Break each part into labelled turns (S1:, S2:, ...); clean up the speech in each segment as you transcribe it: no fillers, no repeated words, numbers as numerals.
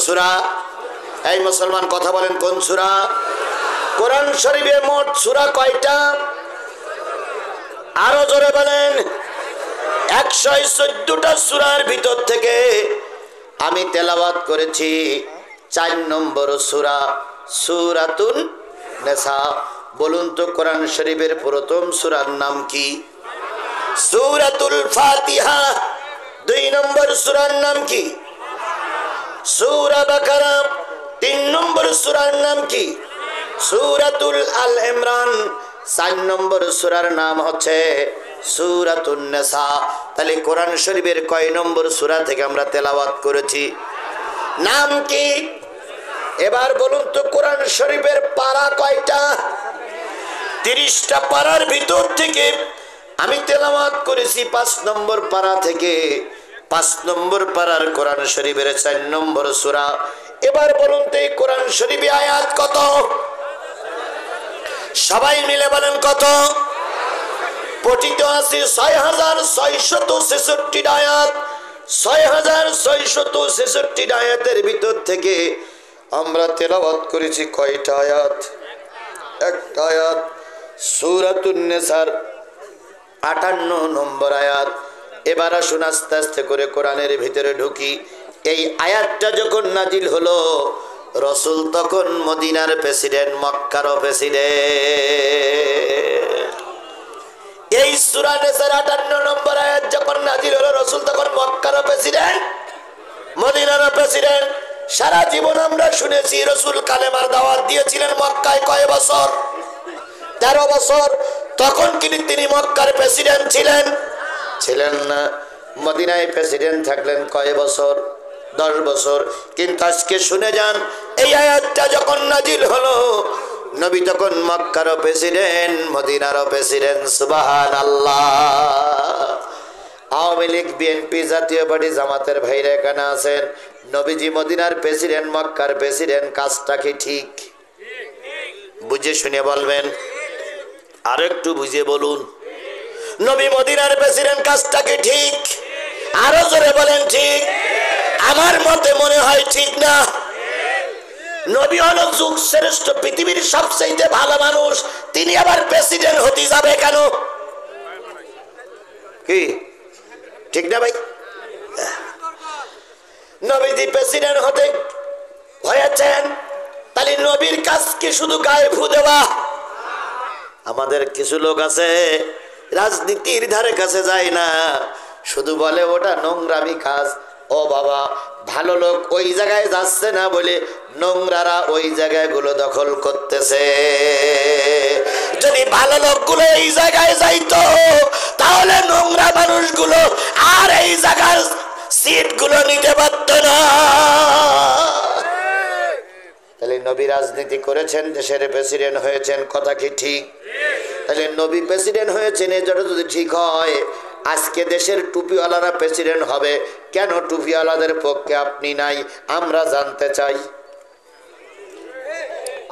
S1: সূরা? এই মুসলমান কথা বলেন, কোন সূরা? কোরআন শরীফে মোট সূরা কয়টা? আরো জোরে বলেন। 114টা সূরার ভিতর থেকে আমি তেলাওয়াত করেছি 4 নম্বর সূরা, সূরাতুন নিসা। বলুন তো কোরআন শরীফের প্রথম সূরার নাম কি? সূরাতুল ফাতিহা। 2 নম্বর সূরার নাম কি? সূরা বাকারা। 3 নম্বর সূরার নাম কি? সূরাতুল আল ইমরান। 4 নম্বর সূরার নাম হচ্ছে সূরাতুন নিসা। তাহলে কোরআন শরীফের কয় নম্বর সূরা থেকে আমরা তেলাওয়াত করেছি? নাম কি? এবার বলুন তো কোরআন শরীফের পারা কয়টা? 30টা পারার ভিতর থেকে আমি তেলাওয়াত করেছি 5 নম্বর পারা থেকে। 5 নম্বর পারার কোরআন শরীফের 4 নম্বর সূরা। এবার বলুন তো এই কোরআন শরীফে আয়াত কত? সবাই মিলে বলেন কত? পঠিত আছে 6666 আয়াত। 6666 আয়াতের ভিতর থেকে আমরা তেলাওয়াত করেছি কয়টা আয়াত? একটা আয়াত। সূরাতুন নিসার 58 নম্বর আয়াত। এবার আসুন আস্তে আস্তে করে কোরআনের ভিতরে ঢুকি। এই আয়াতটা যখন নাজিল হলো, রাসূল তখন মদিনার প্রেসিডেন্ট, মক্কার প্রেসিডেন্ট। এই সূরা নিসার 58 নম্বর আয়াত যখন নাজিল হলো, রাসূল তখন মক্কার প্রেসিডেন্ট, মদিনার প্রেসিডেন্ট। সারা জীবন আমরা শুনেছি রাসূল কালেমার দাওয়াত দিয়েছিলেন মক্কায় কয় বছর? 13 বছর। তখন কিন্তু তিনি মক্কার প্রেসিডেন্ট ছিলেন? ছিলেন না। মদিনায় প্রেসিডেন্ট থাকলেন কয় বছর? 10 বছর। কিন্তু আজকে শুনে যান, এই আয়াতটা যখন নাজিল হলো, নবী তখন মক্কার প্রেসিডেন্ট, মদিনার প্রেসিডেন্ট। সুবহানাল্লাহ। আওয়ামী লীগ, বিএনপি, জাতীয় পার্টি, জামাতের ভাইরা এখানে আছেন। নবীজি মদিনার প্রেসিডেন্ট, মক্কার প্রেসিডেন্ট, কাজটা কি ঠিক? বুঝে শুনে বলবেন, আর একটু বুঝে বলুন। নবী মদিনার প্রেসিডেন্ট, কাজটা কি ঠিক? আরো জোরে বলেন ঠিক। আমার মতে মনে হয় ঠিক না। নবী হলো যুগ শ্রেষ্ঠ, পৃথিবীর সবচেয়ে ভালো মানুষ, তিনি আবার প্রেসিডেন্ট হতে যাবে কেন? কি ঠিক না ভাই? নবীজি প্রেসিডেন্ট হতে হয়েছেন, তাহলে নবীর কাজ কি শুধু গায়ে ফু দেওয়া? আমাদের কিছু লোক আছে রাজনীতির ধারে কাছে যায় না, শুধু বলে ওটা নোংরামি কাজ। ও বাবা, ভালো লোক ওই জায়গায় যাচ্ছে না বলে নোংরারা ওই জায়গাগুলো দখল করতেছে। যদি ভালো লোকগুলো এই জায়গায় যাইতো, তাহলে নোংরা মানুষগুলো আর এই জায়গার সিটগুলো নিতে পারত না। তাহলে নবী রাজনীতি করেছেন, দেশের প্রেসিডেন্ট হয়েছেন, কথা কি ঠিক? তাহলে নবী প্রেসিডেন্ট হয়েছেন, এই জন্য যদি ঠিক হয়, আজকে দেশের টুপিওয়ালারা প্রেসিডেন্ট হবে কেন? টুপিওয়ালাদের পক্ষে আপনি নাই, আমরা জানতে চাই।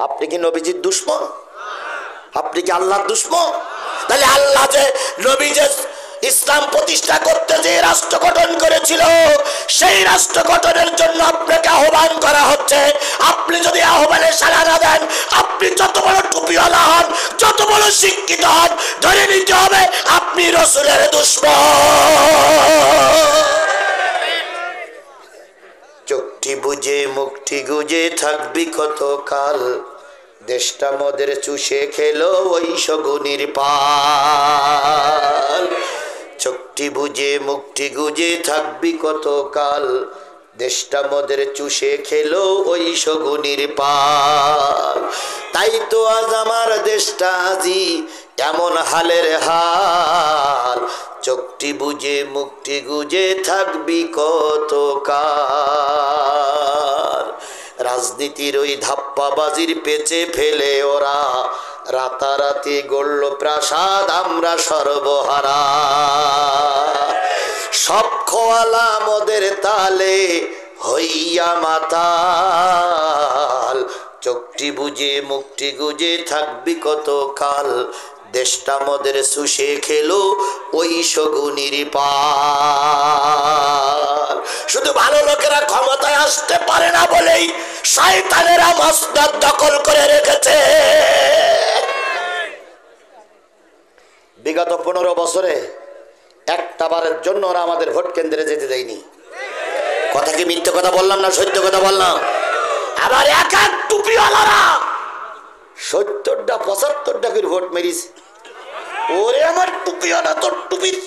S1: আপনি কি নবীজির দুশমন? আপনি কি আল্লাহর দুশমন? তাহলে আল্লাহ যে নবী যে ইসলাম প্রতিষ্ঠা করতে যে রাষ্ট্র গঠন করেছিল, সেই রাষ্ট্র গঠনের জন্য আপনাকে আহ্বান করা হচ্ছে। আপনি যদি আহ্বানে সাড়া না দেন, আপনি যত বড় টুপিওয়ালা হন, যত বড় শিক্ষিত হন, ধরে নিতে হবে আপনি রাসূলের দুশমন। চোখটি বুঝে মুখটি গুজে থাকবি কতকাল, দেশটা মদের চুষে খেলো ওই শগুনির পাল। চোখটি বুঝে মুখটি গুজে থাকবি কতকাল, দেশটা মদের চুষে খেলো ওই শগুনির পাল। তাই তো আজ আমার দেশটা আজি এমন হালের হাল, চোখটি বুঝে মুখটি গুজে থাকবি কতকাল। রাজনীতির ওই ধাপ্পাবাজির পেচে ফেলে ওরা রাতারাতি গড়ল প্রাসাদ, আমরা সর্বহারা। সব খোয়ালা মদের তালে হইয়া মাতাল, চোখটি বুঝে মুখটি গুজে থাকবি কতকাল, দেশটা মদের সুষে খেলো ওই শগুনির পাল। শুধু ভালো লোকেরা ক্ষমতায় আসতে পারে না বলেই শয়তানেরা মসনদ দখল করে রেখেছে। বিগত 15 বছরে একটা বারের জন্য ওরা আমাদের ভোট কেন্দ্রে যেতে দেয়নি। কথা কি মিথ্যে কথা বললাম না সত্য কথা বললাম? আবার এক এক টুপিওয়ালারা 70টা 75টা করে ভোট মেরিস। ওরে আমার টুপিওয়ালা, তোর টুপির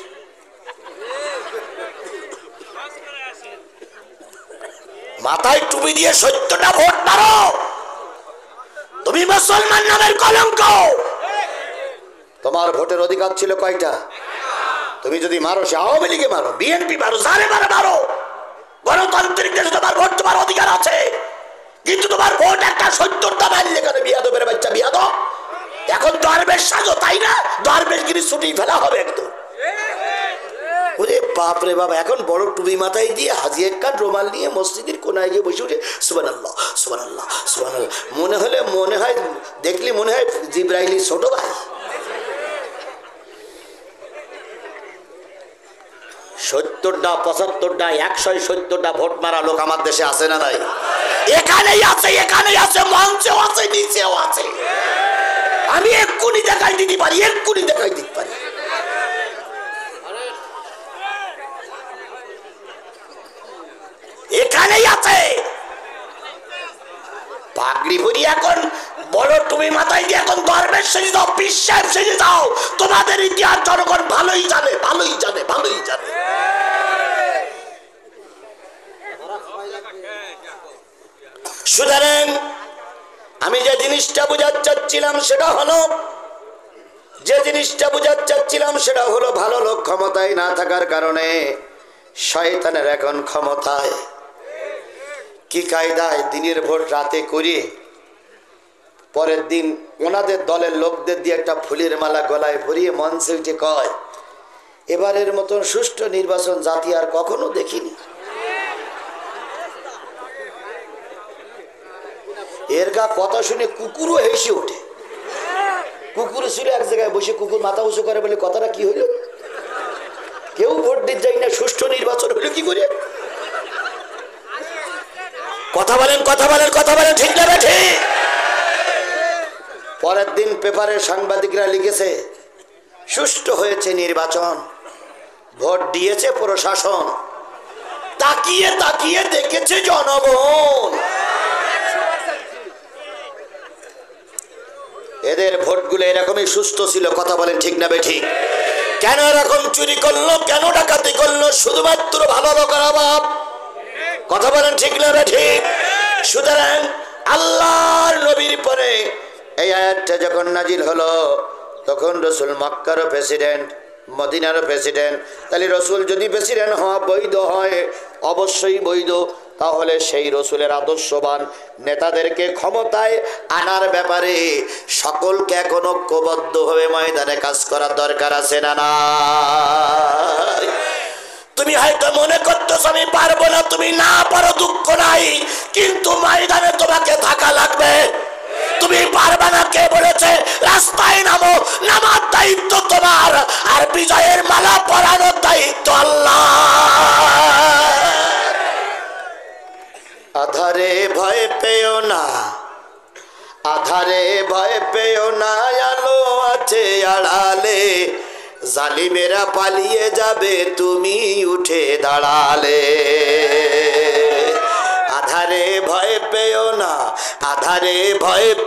S1: মাথায় টুপি দিয়ে 70টা ভোট মারো, তুমি মুসলমান নামের কলঙ্ক। তোমার ভোটের অধিকার ছিল কয়টা? তুমি যদি মারো সে আওয়ামী লীগে মারো, বিএনপি মারো, যারে মারো, গণতান্ত্রিক দেশে তোমার ভোট, তোমার অধিকার আছে। কিন্তু তোমার ভোট একটা 70টা মারলে কেন? বিয়াদবের বাচ্চা বিয়াদব। এখন দরবেশ সাজো, তাই না? দরবেশগিরি ছুটি ফেলা হবে একদম। ওরে বাপ রে বাপ, এখন বড় টুপি মাথায় দিয়ে হাজি এক কাঠ রুমাল নিয়ে মসজিদের কোনায় গিয়ে বসে উঠে সুবহানাল্লাহ সুবহানাল্লাহ সুবহানাল্লাহ। মনে হয় দেখলি মনে হয় জিবরাইলি ছোট ভাই। 70টা 75টা 170টা ভোট মারা লোক আমার দেশে আছে না নাই? এখানেই আছে, মঞ্চেও আছে, নিচেও আছে। আমি এক্ষুনি দেখাই দিতে পারি। এখানেই আছে। পাগড়ি পরি এখন বড় তুমি মাথায় দিয়ে এখন দরবেশ সেজে যাও, পীর সাহেব সেজে যাও। তোমাদের ইতিহাস জনগণ ভালোই জানে। সুতরাং আমি যে জিনিসটা বোঝাতে চাচ্ছিলাম সেটা হলো ভালো লোক ক্ষমতায় না থাকার কারণে শয়তানের এখন ক্ষমতায়। কি কায়দায় দিনের ভোট রাতে করিয়ে পরের দিন ওনাদের দলের লোকদের দিয়ে একটা ফুলের মালা গলায় ভরিয়ে মঞ্চে উঠে কয়, এবারের মতন সুষ্ঠু নির্বাচন জাতি আর কখনো দেখিনি। এর গা কথা শুনে কুকুরও হেসে ওঠে। কুকুর ছিল এক জায়গায় বসে, কুকুর মাথা উঁচু করে বলে, কথাটা কি হইল? কেউ ভোট দিতে যাই না, সুষ্ঠু নির্বাচন হইল কি করে? কথা বলেন ঠিক না ঠিক? পরের দিন পেপারে সাংবাদিকরা লিখেছে, সুষ্ঠু হয়েছে নির্বাচন, ভোট দিয়েছে প্রশাসন, তাকিয়ে দেখেছে জনগণ। এদের ভোটগুলো এরকমই সুস্থ ছিল। কথা বলেন ঠিক না বেঠিক? কেন এরকম চুরি করলো, কেন ডাকাতি করলো? শুধুমাত্র ভালো লোকের অভাব। কথা বলেন ঠিক না বেঠিক? সুতরাং আল্লাহর নবীর পরে এই আয়াতটা যখন নাজিল হলো, তখন রসুল মক্কারও প্রেসিডেন্ট, মদিনারও প্রেসিডেন্ট। তাহলে রসুল যদি প্রেসিডেন্ট হওয়া বৈধ হয়, অবশ্যই বৈধ, তাহলে সেই রসুলের আদর্শবান নেতাদেরকে ক্ষমতায় আনার ব্যাপারে সকলকে এখন ঐক্যবদ্ধভাবে ময়দানে কাজ করার দরকার আছে না না? তুমি হয়তো মনে করতেছ আমি পারবো না, তুমি না পারো, দুঃখ নাই, কিন্তু ময়দানে তোমাকে থাকা লাগবে। তুমি পারবে না কে বলেছে? রাস্তায় নামো, নামার দায়িত্ব তোমার, আর বিজয়ের মালা পরানোর দায়িত্ব আল্লাহ। আধারে ভয় পেও না, আলো আছে আড়ালে, জালিমেরা পালিয়ে যাবে তুমি উঠে দাঁড়ালে। আধারে ভয়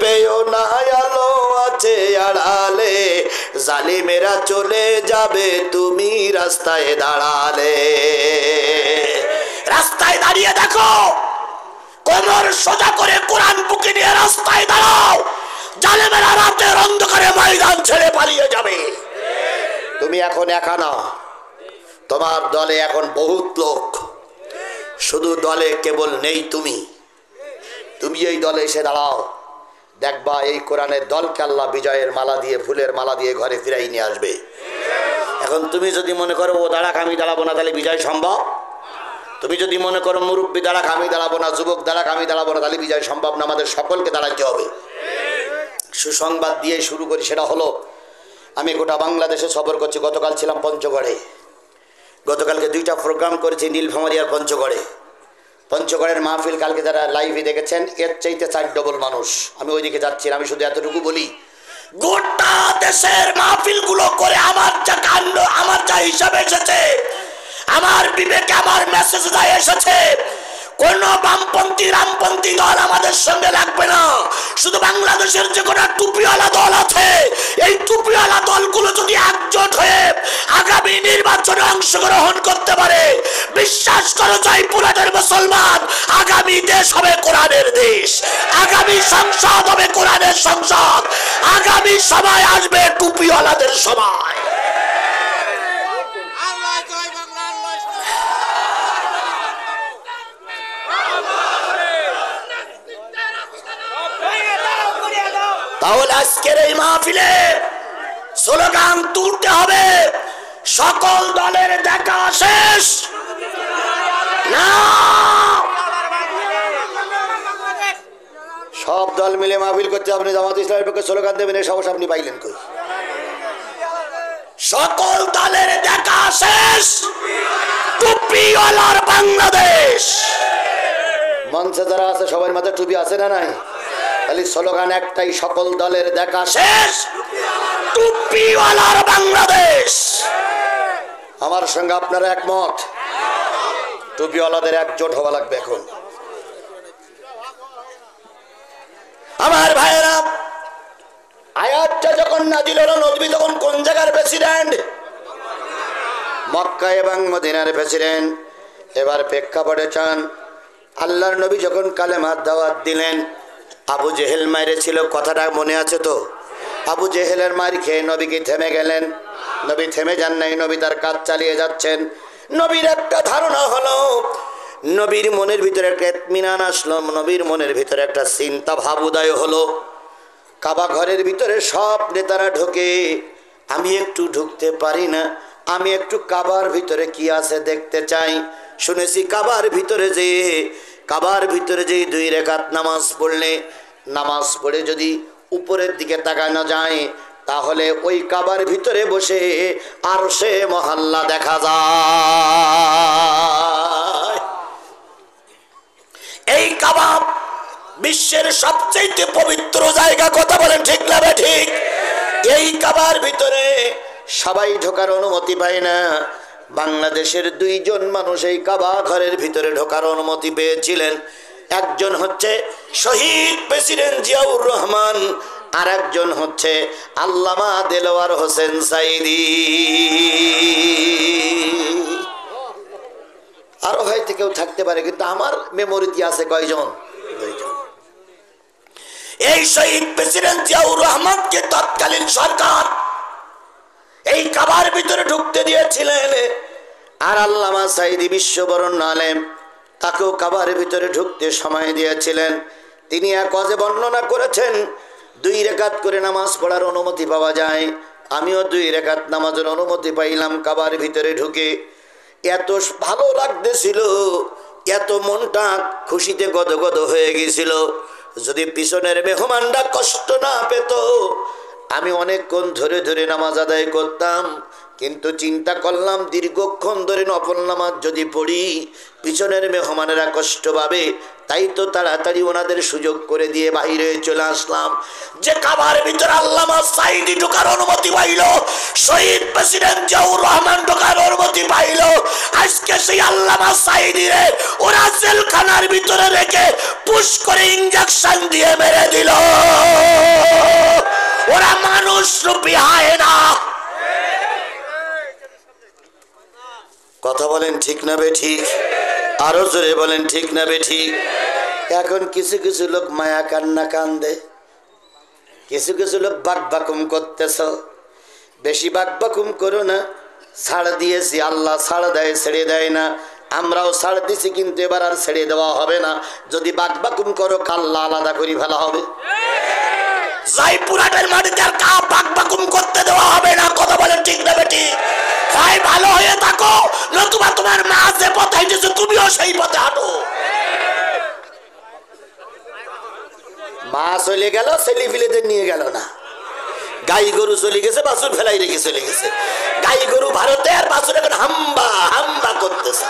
S1: পেও না, আলো আছে আড়ালে, জালিমেরা চলে যাবে তুমি রাস্তায় দাঁড়ালে। রাস্তায় দাঁড়িয়ে দেখো, কোমর সোজা করে কোরআন বুকে নিয়ে রাস্তায় দাঁড়াও, জালেমেরা রাতের অন্ধকারে ময়দান ছেড়ে পালিয়ে যাবে। তুমি এখন একা না, তোমার দলে এখন বহুত লোক। শুধু দলে কেবল নেই তুমি এই দলে এসে দাঁড়াও, দেখবা এই কোরআনের দলকে আল্লাহ বিজয়ের মালা দিয়ে, ফুলের মালা দিয়ে ঘরে ফিরাই নিয়ে আসবে। এখন তুমি যদি মনে করো ও দাঁড়াক আমি দাঁড়াবো না, তাহলে বিজয় সম্ভব? তুমি যদি মনে করো মুরব্বী দাঁড়াক আমি দাঁড়াবো না, যুবক দাঁড়াক আমি দাঁড়াবো না, তাহলে বিজয় সম্ভব না। আমাদের সকলকে দাঁড়াইতে হবে। সুসংবাদ দিয়ে শুরু করি, সেটা হলো আমি গোটা বাংলাদেশে সফর করছি। গতকাল ছিলাম পঞ্চগড়ে, গতকালকে 2টা প্রোগ্রাম করেছি নীলফামারী আর পঞ্চগড়ে। পঞ্চগড়ের মাহফিল কালকে যারা লাইভে দেখেছেন, এর চাইতে 4 ডবল মানুষ। আমি ওইদিকে যাচ্ছি, আমি শুধু এতটুকু বলি, গোটা দেশের মাহফিল গুলো করে আমার যা কাণ্ড, আমার যা হিসাব এসেছে, আমার বিবেকে আমার মেসেজ এসেছে, কোন বামপন্থী রামপন্থী দল আমাদের সঙ্গে লাগবে না। শুধু বাংলাদেশের যে কোনো টুপিওয়ালা দল আছে, এই টুপিওয়ালা দলগুলো যদি একজোট হয়ে আগামী নির্বাচনে অংশগ্রহণ করতে পারে, বিশ্বাস করো জয়পুরহাটের মুসলমান, আগামী দেশ হবে কোরআনের দেশ, আগামী সংসদ হবে কোরআনের সংসদ, আগামী সময় আসবে টুপিওয়ালাদের সময়। তাহলে আজকের এই মাহফিলে স্লোগান তুলতে হবে, সকল দলের দেখা শেষ না। সব দল মিলে মাহফিল করতে, আপনি জামাত ইসলামের পক্ষে স্লোগান দেবেন, এই সাহস আপনি পাইলেন কই? সকল দলের দেখা শেষ, টুপিওয়ালার বাংলাদেশ। মঞ্চে যারা আছে সবার মাথায় টুপি আছে না নাই? খালি স্লোগান একটাই, সকল দলের দেখা শেষ, টুপিওয়ালার বাংলাদেশ। আমার সঙ্গে আপনারা একমত? টুপিওয়ালাদের একজোট হওয়া লাগবে এখন। আমার ভাইয়েরা, আয়াতটা যখন নাজিল হলো, নবী তখন কোন জায়গার প্রেসিডেন্ট? মক্কা এবং মদিনার প্রেসিডেন্ট। এবার প্রেক্ষাপটে চান, আল্লাহর নবী যখন কালেমার দাওয়াত দিলেন, আবু জেহেল মেরেছিল, কথাটা মনে আছে তো? আবু জেহেলের মার খেয়ে নবী কি থেমে গেলেন? নবী থেমে যান নাই, নবী তার কাজ চালিয়ে যাচ্ছেন। নবীর একটা ধারণা হলো, নবীর মনের ভিতরে একটা ইতমিনান আসলো, নবীর মনের ভিতরে একটা চিন্তা ভাব উদয় হলো। কাবা ঘরের ভিতরে সব নেতারা ঢোকে, আমি একটু ঢুকতে পারি না, আমি একটু কাবার ভিতরে কি আছে দেখতে চাই। শুনেছি কাবার ভিতরে যে 2 রাকাত নামাজ পড়লে, নামাজ পড়ে যদি উপরের দিকে তাকানো যায়, তাহলে ওই কাবার ভিতরে বসে আরশে মহল্লা দেখা যায়। এই কাবা বিশ্বের সবচেয়ে পবিত্র জায়গা, কথা বলেন ঠিক না ঠিক? এই কাবার ভিতরে সবাই ঢোকার অনুমতি পায় না। বাংলাদেশের 2 জন মানুষ এই কাবা ঘরের ভিতরে ঢোকার অনুমতি পেয়েছিলেন। একজন হচ্ছে শহীদ প্রেসিডেন্ট জিয়াউর রহমান, আর একজন হচ্ছে আল্লামা দেলোয়ার হোসেন সাইদি। আরো হয়তো কেউ থাকতে পারে, কিন্তু আমার মেমোরিতে আছে কয়জন? 2 জন। এই শহীদ প্রেসিডেন্ট জিয়াউর রহমানকে তৎকালীন সরকার এই কাবার ভিতরে ঢুকতে দিয়েছিলেন, আর আল্লামা সাইদি বিশ্ববরণ্য আলেম, তাকেও কাবার ভিতরে ঢুকতে সময় দিয়েছিলেন। তিনি এক ওয়াজে বর্ণনা করেছেন, 2 রাকাত করে নামাজ পড়ার অনুমতি পাওয়া যায়। আমিও 2 রাকাত নামাজের অনুমতি পাইলাম কাবার ভিতরে ঢুকে। এত ভালো লাগতেছিল, এত মনটা খুশিতে গদগদ হয়ে গেছিল। যদি পিছনের মেহমানরা কষ্ট না পেত, আমি অনেকক্ষণ ধরে ধরে নামাজ আদায় করতাম। কিন্তু চিন্তা করলাম, দীর্ঘক্ষণ ধরে নফল নামাজ যদি পড়ি, পিছনের মেহমানেরা কষ্ট পাবে, তাই তো তাড়াতাড়ি ওনাদের সুযোগ করে দিয়ে বাইরে চলে আসলাম। যে কাবার ভিতরে আল্লামা সাইদি ঢোকার অনুমতি পাইল, শহীদ প্রেসিডেন্ট জিয়াউর রহমান ঢোকার অনুমতি পাইল, আজকে সেই আল্লামা সাইদি রে ওরা জেলখানার ভিতরে রেখে পুশ করে ইনজেকশন দিয়ে মেরে দিল। ওরা মানুষ রূপী হয় না। কথা বলেন ঠিক না বেঠিক? আরো জোরে বলেন ঠিক না বেঠিক? এখন কিছু কিছু লোক মায়া কান্না কান্দে, কিছু কিছু লোক বাকবাকুম করতেছ। বেশি বাকবাকুম করো না, ছাড় দিয়েছি, আল্লাহ ছাড় দেয়, ছেড়ে দেয় না। আমরাও ছাড় দিছি, কিন্তু এবার আর ছেড়ে দেওয়া হবে না। যদি বাকবাকুম করো, কাল্লা আলাদা করে ফেলা হবে। জয়পুরহাটের মাটিতে আর কা বাকবাকুম করতে দেওয়া হবে না। কথা বলেন ঠিক না বেঠিক? হয় ভালো হয়ে থাকো, নতুবা তোমার মা যে পথে হাঁটেছে তুমিও সেই পথে হাঁটো। মা চলে গেল, ছেলে ফিলেদের নিয়ে গেল না। গাই গরু চলে গেছে, বাছুর ফেলাই রেখে চলে গেছে। গাই গরু ভারতে, আর বাছুর এখন হাম্বা হাম্বা করতেছে।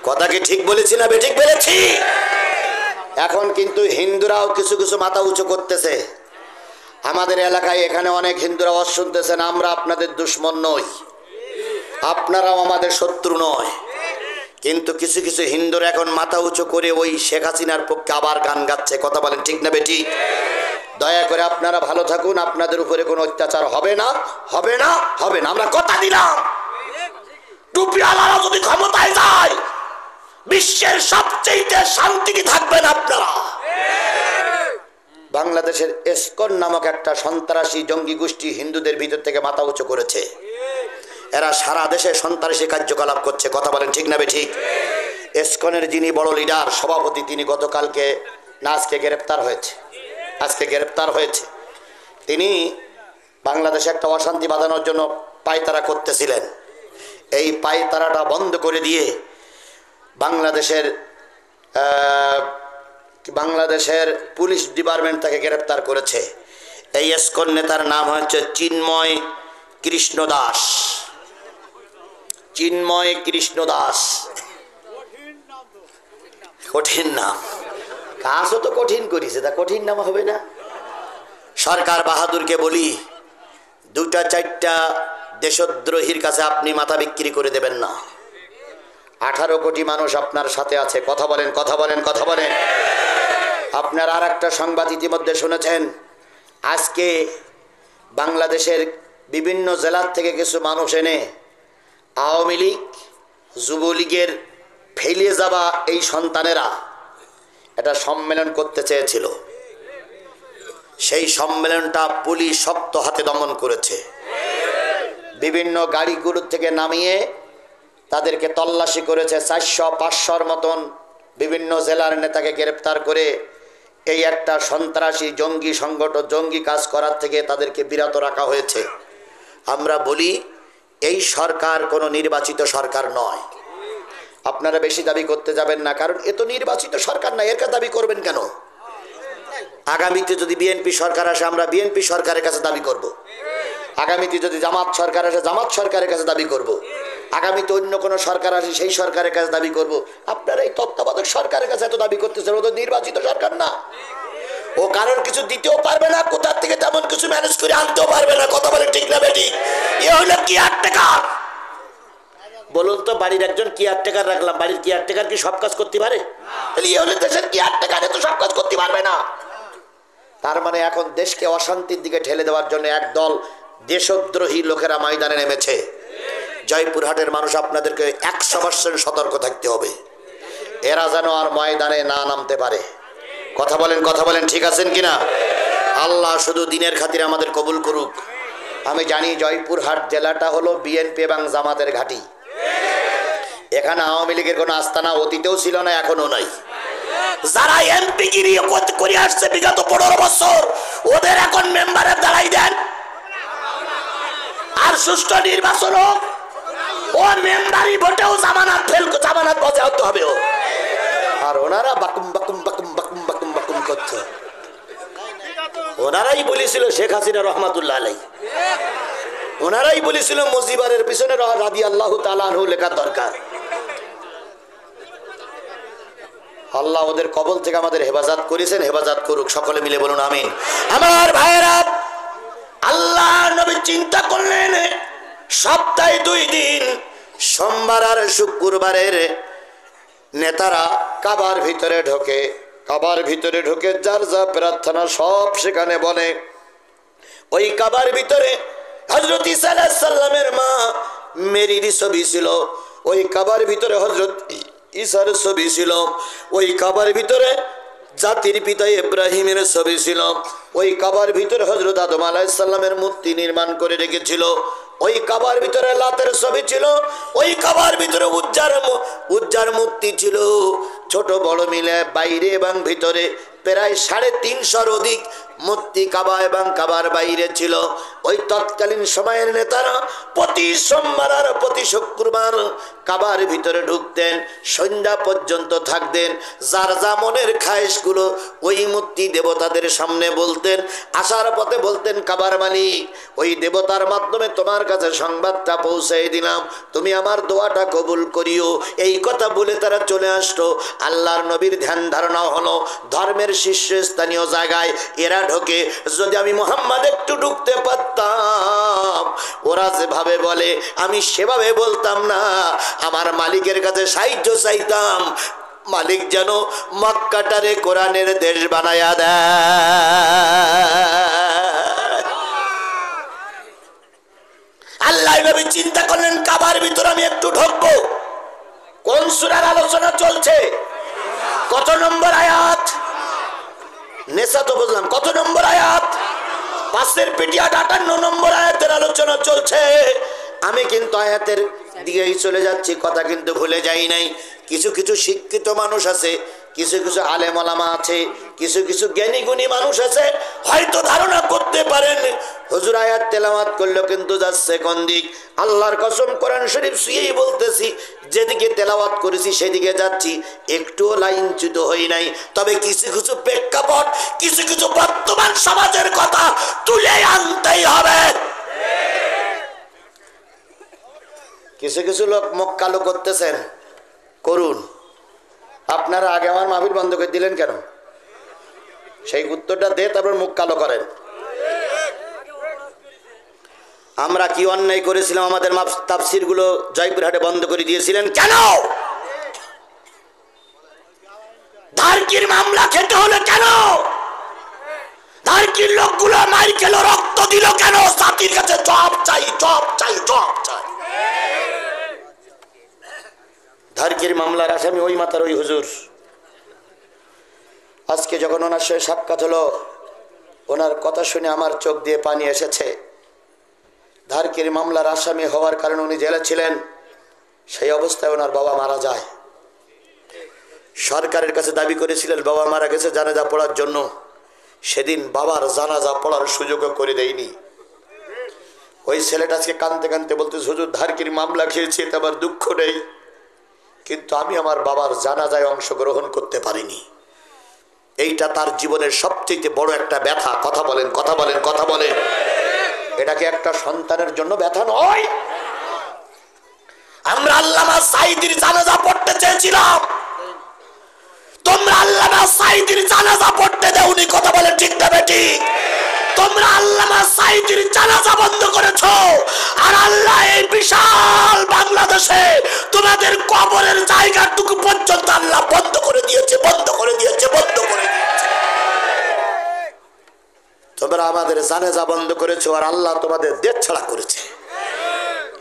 S1: কথা কি ঠিক বলেছি না বেঠিক বলেছি? এখন কিন্তু হিন্দুরাও কিছু কিছু মাথা উঁচু করতেছে। আমাদের এলাকায় এখানে অনেক হিন্দুরা ওয়াজ শুনতেছেন, আমরা আপনাদের দুশমন নই, আপনারাও আমাদের শত্রু নয়। কিন্তু কিছু কিছু হিন্দুরা এখন মাথা উঁচু করে ওই শেখ হাসিনার পক্ষে আবার গান গাচ্ছে। কথা বলেন ঠিক না বেঠিক? দয়া করে আপনারা ভালো থাকুন, আপনাদের উপরে কোনো অত্যাচার হবে না, হবে না, হবে না। আমরা কথা দিলাম, টুপিওয়ালারা যদি ক্ষমতায় যায় বিশ্বের সবচেয়ে শান্তিতে থাকবেন আপনারা। বাংলাদেশের ইসকন নামক একটা সন্ত্রাসী জঙ্গি গোষ্ঠী হিন্দুদের ভিতর থেকে মাথা উঁচু করেছে। এরা সারা দেশে সন্ত্রাসী কার্যকলাপ করছে। কথা বলেন ঠিক না বেঠিক? ইসকনের যিনি বড় লিডার, সভাপতি, তিনি গতকালকে না আজকে গ্রেপ্তার হয়েছে। আজকে গ্রেপ্তার হয়েছে। তিনি বাংলাদেশে একটা অশান্তি বাঁধানোর জন্য পায়তারা করতেছিলেন। এই পায়তারাটা বন্ধ করে দিয়ে বাংলাদেশের পুলিশ ডিপার্টমেন্ট তাকে গ্রেপ্তার করেছে। এই ইসকন নেতার নাম হচ্ছে চিন্ময় কৃষ্ণ দাস। চিন্ময় কৃষ্ণ দাস, কঠিন নাম। কাজও তো কঠিন করেছে, তা কঠিন নাম হবে না? সরকার বাহাদুরকে বলি, 2-4টা দেশদ্রোহীর কাছে আপনি মাথা বিক্রি করে দেবেন না। 18 কোটি মানুষ আপনার সাথে আছে। কথা বলেন, কথা বলেন, কথা বলেন। আপনার আর একটা সংবাদ ইতিমধ্যে শুনেছেন, আজকে বাংলাদেশের বিভিন্ন জেলার থেকে কিছু মানুষ এনে আওয়ামী লীগ, যুবলীগের ফেলিয়ে যাওয়া এই সন্তানেরা একটা সম্মেলন করতে চেয়েছিল। সেই সম্মেলনটা পুলিশ শক্ত হাতে দমন করেছে। বিভিন্ন গাড়িগুলোর থেকে নামিয়ে তাদেরকে তল্লাশি করেছে। 400-500-র মতন বিভিন্ন জেলার নেতাকে গ্রেপ্তার করে এই একটা সন্ত্রাসী জঙ্গি সংগঠন, জঙ্গি কাজ করার থেকে তাদেরকে বিরত রাখা হয়েছে। আমরা বলি, এই সরকার কোনো নির্বাচিত সরকার নয়। আপনারা বেশি দাবি করতে যাবেন না, কারণ এ তো নির্বাচিত সরকার না। এর কাছে দাবি করবেন কেন? আগামীতে যদি বিএনপি সরকার আসে, আমরা বিএনপি সরকারের কাছে দাবি করব। আগামীতে যদি জামাত সরকার আসে, জামাত সরকারের কাছে দাবি করব। আগামীতে অন্য কোনো সরকার আসে, সেই সরকারের কাছে দাবি করব। আপনারা এই তত্ত্বাবধায়ক সরকারের কাছে এত দাবি করতেছেন, ও তো নির্বাচিত সরকার না। ও কারণ কিছু দিতেও পারবে না, কোথার থেকে তেমন কিছু ম্যানেজ করে আনতেও পারবে না। কথা বলে ঠিক না বেটি? এ হলো কেয়ারটেকার। বলুন তো, বাড়ির একজন কেয়ারটেকার রাখলাম, বাড়ির কেয়ারটেকার কি সব কাজ করতে পারে? তাহলে এ হলো দেশের কেয়ারটেকার, তো সব কাজ করতে পারবে না। তার মানে এখন দেশকে অশান্তির দিকে ঠেলে দেওয়ার জন্য একদল দেশদ্রোহী লোকেরা ময়দানে নেমেছে। জয়পুরহাটের মানুষ, আপনাদেরকে 100% সতর্ক থাকতে হবে, এরা যেন আর ময়দানে না নামতে পারে। কথা বলেন, কথা বলেন, ঠিক আছেন কিনা? আল্লাহ শুধু দিনের খাতিরে আমাদের কবুল করুক। আমি জানি জয়পুরহাট জেলাটা হলো বিএনপি এবং জামাতের ঘাঁটি। এখানে আওয়ামী লীগের কোনো আস্তানা অতীতেও ছিল না, এখনো নাই। যারা এমপি গিরি করে আসছে বিগত 15 বছর, ওদের এখন মেম্বারের দাঁড়াই দেন, আর সুষ্ঠু নির্বাচন হোক। ও মেম্বারি ভোটেও জামানাত বজায় হতে হবে। আর ওনারা বাকুম বাকুম বাকুম বাকুম বাকুম বাকুম করছে। ওনারাই বলেছিল শেখ হাসিনা রহমাতুল্লাহ আলাই, ওনারাই বলেছিল মুজিবারের পিছনে রাদিয়াল্লাহু তাআলা আনহু লেখা দরকার। আল্লাহ ওদের কবল থেকে আমাদের হেফাজত করেছেন, হেফাজত করুক। সকলে মিলে বলুন আমিন। আমার ভাইয়েরা, আল্লাহ নবী চিন্তা করলেন সপ্তাহে 2 দিন, সোমবার আর শুক্রবারের নেতারা কাবার ভিতরে ঢোকে। কাবার ভিতরে ঢোকে যার যা প্রার্থনা সব সেখানে বলে। ওই কাবার ভিতরে হযরত ঈসা আলাইহিস সালামের মা মেরির ছবি ছিল। ওই কাবার ভিতরে হযরত ঈসার ছবি ছিল। ওই কাবার ভিতরে জাতির পিতা ইব্রাহিমের ছবি ছিল। ওই কাবার ভিতরে হযরত আদম আলাইহিস সালামের মূর্তি নির্মাণ করে রেখেছিল। ওই কাবার ভিতরে লাতের ছবি ছিল। ওই কাবার ভিতরে উজ্জার মূর্তি ছিল। ছোট বড় মিলে বাইরে এবং ভিতরে প্রায় 350 অধিক মূর্তি কাবা এবং কাবার বাইরে ছিল। ওই তৎকালীন সময়ের নেতারা প্রতি সোমবার আর প্রতি শুক্রবার কাবার ভিতরে ঢুকতেন, সন্ধ্যা পর্যন্ত থাকতেন। যার যা মনের খায়েশগুলো ওই মূর্তি দেবতাদের সামনে বলতেন। আসার পথে বলতেন, কাবার মালিক, ওই দেবতার মাধ্যমে তোমার কাছে সংবাদটা পৌঁছাই দিলাম, তুমি আমার দোয়াটা কবুল করিও। এই কথা বলে তারা চলে আসতো। আল্লাহর নবীর ধ্যান ধারণা হলো ধর্মের শীর্ষস্থানীয় জায়গায় এরা ঢোকে, যদি আমি মুহাম্মদ একটু ঢুকতে পারতাম, ওরা যেভাবে বলে আমি সেভাবে বলতাম না, আমার মালিকের কাছে সাহায্য চাইতাম, মালিক যেন মক্কাটারে কোরআনের দেশ বানায়া দেয়। আল্লাহ নবী চিন্তা করলেন, কাবার ভিতর আমি একটু ঢুকবো। কোন সূরার আলোচনা চলছে? কত নম্বর আয়াত? নেসা তো বুঝলাম, কত নম্বর আয়াত? 5 পিটিয়া 58 নম্বর আয়াতের আলোচনা চলছে। আমি কিন্তু আয়াতের দিকেই চলে যাচ্ছি, কথা কিন্তু ভুলে যাই নাই। কিছু কিছু শিক্ষিত মানুষ আছে, কিছু কিছু আলেম ওলামা আছে, কিছু কিছু জ্ঞানী গুণী মানুষ আছে, হয়তো ধারণা করতে পারেন হুজুর আয়াত তেলাওয়াত করলো কিন্তু যাচ্ছে কোন দিক। আল্লাহর কসম কোরআন শরীফ ছুঁয়েই বলতেছি, যেদিকে তেলাওয়াত করেছি সেদিকে যাচ্ছি, একটুও লাইনচ্যুত হই নাই। তবে কিছু কিছু প্রেক্ষাপট, কিছু কিছু বর্তমান সমাজের কথা তুলে আনতেই হবে। কিছু কিছু লোক মুখ কালো করতেছেন, করুন। আপনারা আগে আমার মাহফিল বন্ধ করে দিলেন কেন? সেই উত্তরটা দে, তারপর মুখ কালো করেন। আমরা কি অন্যায় করেছিলাম? আমাদের তাফসির গুলো জয়পুরহাটে বন্ধ করে দিয়েছিলেন কেন? ধারকির মামলা খেতে হলো কেন? ধারকির লোকগুলো মার খেলো, রক্ত দিল কেন? জাতির কাছে জবাব চাই, জবাব চাই, জবাব চাই। ধারকির মামলার আসামি ওই মাতার ওই হুজুর। আজকে যখন ওনার সাথে সাক্ষাৎ হলো, ওনার কথা শুনে আমার চোখ দিয়ে পানি এসেছে। ধারকির মামলার আসামি হওয়ার কারণে উনি জেলে ছিলেন, সেই অবস্থায় ওনার বাবা মারা যায়। সরকারের কাছে দাবি করেছিলেন বাবা মারা গেছে জানাজা পড়ার জন্য, সেদিন বাবার জানাজা পড়ার সুযোগও করে দেয়নি। ওই ছেলেটা আজকে কাঁদতে কাঁদতে বলতে, হুজুর ধারকির মামলা খেয়েছি, এতে আমার দুঃখ নেই, কিন্তু আমি আমার বাবার জানাজায় অংশগ্রহণ করতে পারিনি। এইটা তার জীবনের সবচেয়ে বড় একটা ব্যথা। কথা বলেন, কথা বলেন, কথা বলেন। এটাকে একটা সন্তানের জন্য ব্যথা নয়? আমরা আল্লামা সাঈদীর জানাজা পড়তে চেয়েছিলাম, তোমরা আল্লামা সাঈদীর জানাজা পড়তে দেওনি। কথা বলে ঠিক না বেঠিক? তোমরা আল্লামা সাঈদীর জানাজা বন্ধ করেছো, আর আল্লাহ এই বিশাল বাংলাদেশে তোমাদের কবরের জায়গাটুকু পর্যন্ত আল্লাহ বন্ধ করে দিয়েছে, বন্ধ করে দিয়েছে, বন্ধ করে দিয়েছে। তোমরা আমাদের জানাজা বন্ধ করেছো, আর আল্লাহ তোমাদের দেশ ছাড়া করেছে।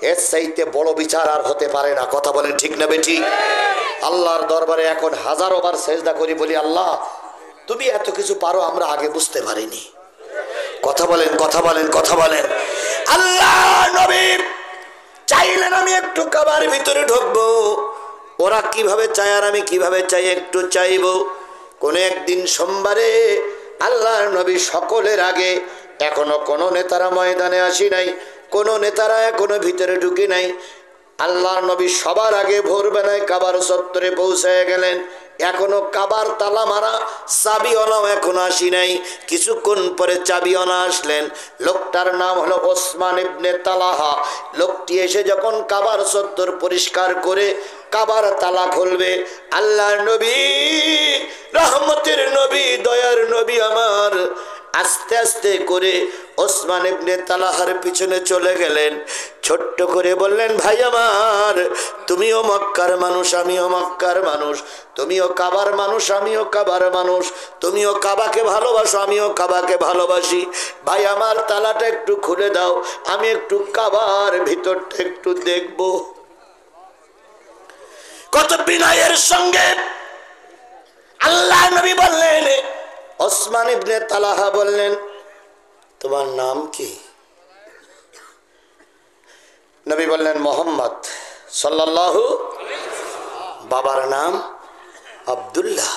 S1: এর চাইতে বড় বিচার আর হতে পারে না। কথা বলেন ঠিক না বেঠিক? আল্লাহর দরবারে এখন হাজারো বার সেজদা করি, বলি আল্লাহ তুমি এত কিছু পারো, আমরা আগে বুঝতে পারিনি। কথা বলেন, কথা বলেন, কথা বলেন। আল্লাহ নবী চাইলেন আমি একটু কাবার ভিতরে ঢুকবো। ওরা কিভাবে চায় আর আমি কিভাবে চাই, একটু চাইবো। কোন একদিন সোমবারে আল্লাহর নবী সকলের আগে, এখনো কোনো নেতারা ময়দানে আসি নাই, কোনো নেতারা এখনো ভিতরে ঢুকি নাই। আল্লাহর নবী সবার আগে ভোরবেলায় কাবার চত্বরে পৌঁছায় গেলেন। এখনো কাবার তালা মারা, চাবিওয়ালাও এখনো আসি নাই। কিছুক্ষণ পরে চাবিওয়ালা আসলেন। লোকটার নাম হলো ওসমান ইবনে তালাহা। লোকটি এসে যখন কাবার চত্বর পরিষ্কার করে কাবার তালা খুলবে, আল্লাহর নবী, রহমতের নবী, দয়ার নবী আমার আস্তে আস্তে করে ওসমান ইবনে তালাহার পিছনে চলে গেলেন। ছোট্ট করে বললেন, ভাই আমার, তুমিও মক্কার মানুষ, আমিও মক্কার মানুষ, তুমিও কাবার মানুষ, আমিও কাবার মানুষ, তুমিও কাবাকে ভালোবাসো, আমিও কাবাকে ভালোবাসি। ভাই আমার, তালাটা একটু খুলে দাও, আমি একটু কাবার ভিতরটা একটু দেখব। কত বিনয়ের সঙ্গে আল্লাহ নবী বললেন। ওসমান ইবনে তালাহা বললেন, তোমার নাম কি? নবী বললেন, মোহাম্মদ সাল্লাল্লাহু। বাবার নাম আব্দুল্লাহ।